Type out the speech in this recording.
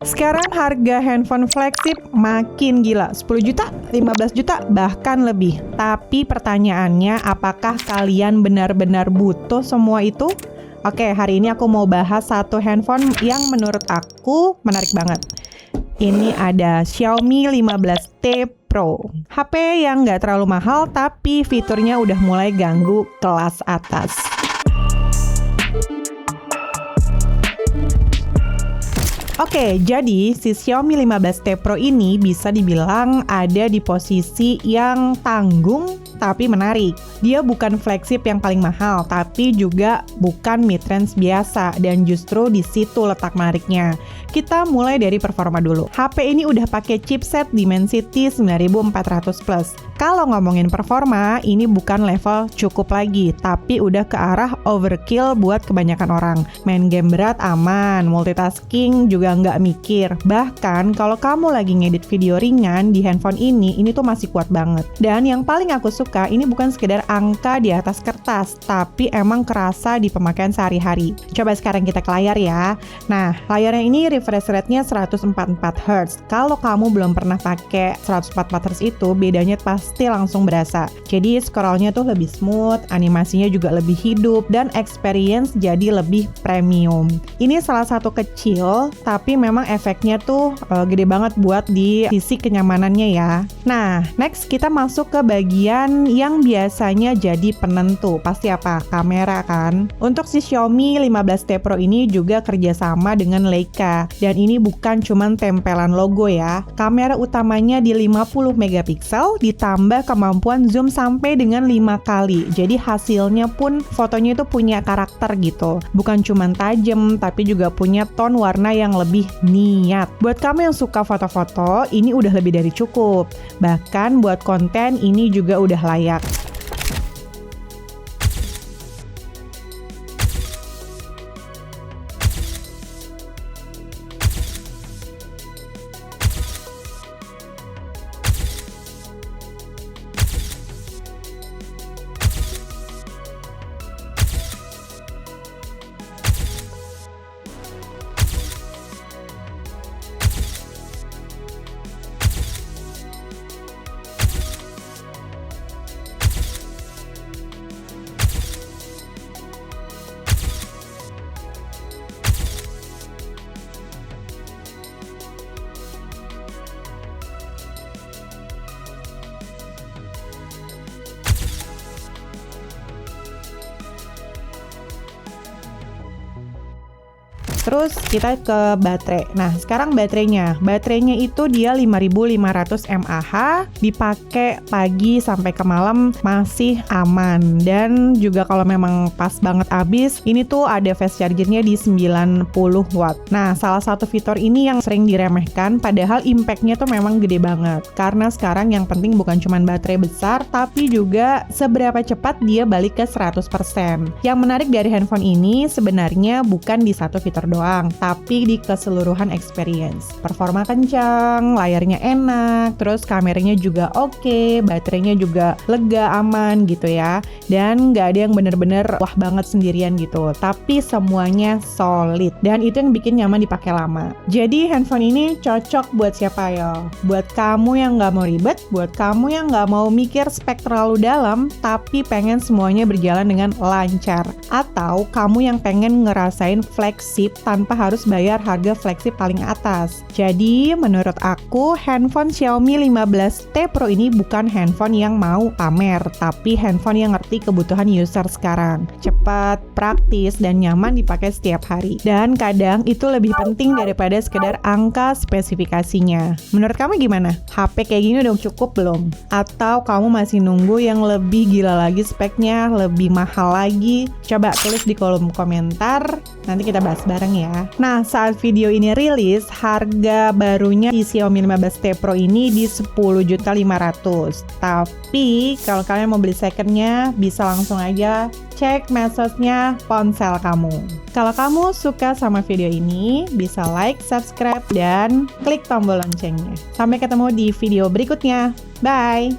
Sekarang harga handphone flagship makin gila, 10 juta, 15 juta, bahkan lebih. Tapi pertanyaannya, apakah kalian benar-benar butuh semua itu? Oke, hari ini aku mau bahas satu handphone yang menurut aku menarik banget. Ini ada Xiaomi 15T Pro. HP yang nggak terlalu mahal, tapi fiturnya udah mulai ganggu kelas atas. Oke, jadi si Xiaomi 15T Pro ini bisa dibilang ada di posisi yang tanggung tapi menarik. Dia bukan flagship yang paling mahal, tapi juga bukan mid-range biasa, dan justru di situ letak menariknya. Kita mulai dari performa dulu. HP ini udah pakai chipset Dimensity 9400 Plus. Kalau ngomongin performa, ini bukan level cukup lagi, tapi udah ke arah overkill buat kebanyakan orang. Main game berat aman, multitasking juga nggak mikir. Bahkan kalau kamu lagi ngedit video ringan di handphone ini tuh masih kuat banget. Dan yang paling aku suka, ini bukan sekedar angka di atas kertas, tapi emang kerasa di pemakaian sehari-hari. Coba sekarang kita ke layar ya. Nah, layarnya ini refresh rate-nya 144 Hz. Kalau kamu belum pernah pakai 144 Hz itu, bedanya pasti langsung berasa. Jadi scroll-nya tuh lebih smooth, animasinya juga lebih hidup, dan experience jadi lebih premium. Ini salah satu kecil, tapi memang efeknya tuh gede banget buat di sisi kenyamanannya ya. Nah, next kita masuk ke bagian yang biasanya jadi penentu. Pasti apa? Kamera kan? Untuk si Xiaomi 15T Pro ini juga kerjasama dengan Leica. Dan ini bukan cuman tempelan logo ya. Kamera utamanya di 50 megapiksel ditambah kemampuan zoom sampai dengan 5 kali. Jadi hasilnya pun fotonya itu punya karakter gitu. Bukan cuman tajam, tapi juga punya tone warna yang lebih niat. Buat kamu yang suka foto-foto, ini udah lebih dari cukup. Bahkan buat konten ini juga udah layak. Terus kita ke baterai. Nah, sekarang baterainya itu dia 5500 mAh, dipakai pagi sampai ke malam masih aman. Dan juga kalau memang pas banget habis, ini tuh ada fast chargernya di 90 watt. Nah, salah satu fitur ini yang sering diremehkan, padahal impact-nya tuh memang gede banget. Karena sekarang yang penting bukan cuma baterai besar, tapi juga seberapa cepat dia balik ke 100%. Yang menarik dari handphone ini sebenarnya bukan di satu fitur doang, tapi di keseluruhan experience. Performa kencang, layarnya enak, terus kameranya juga oke, baterainya juga lega, aman gitu ya. Dan nggak ada yang bener-bener wah banget sendirian gitu, tapi semuanya solid. Dan itu yang bikin nyaman dipakai lama. Jadi handphone ini cocok buat siapa ya? Buat kamu yang nggak mau ribet, buat kamu yang nggak mau mikir spek terlalu dalam, tapi pengen semuanya berjalan dengan lancar. Atau kamu yang pengen ngerasain flagship tanpa harus bayar harga flagship paling atas. Jadi, menurut aku, handphone Xiaomi 15T Pro ini bukan handphone yang mau pamer, tapi handphone yang ngerti kebutuhan user sekarang. Cepat, praktis, dan nyaman dipakai setiap hari. Dan kadang itu lebih penting daripada sekedar angka spesifikasinya. Menurut kamu gimana? HP kayak gini udah cukup belum? Atau kamu masih nunggu yang lebih gila lagi speknya, lebih mahal lagi? Coba tulis di kolom komentar, nanti kita bahas bareng ya. Nah, saat video ini rilis, harga barunya di Xiaomi 15T Pro ini di 10.500.000. Tapi kalau kalian mau beli secondnya, bisa langsung aja cek medsosnya ponsel kamu. Kalau kamu suka sama video ini, bisa like, subscribe, dan klik tombol loncengnya. Sampai ketemu di video berikutnya. Bye!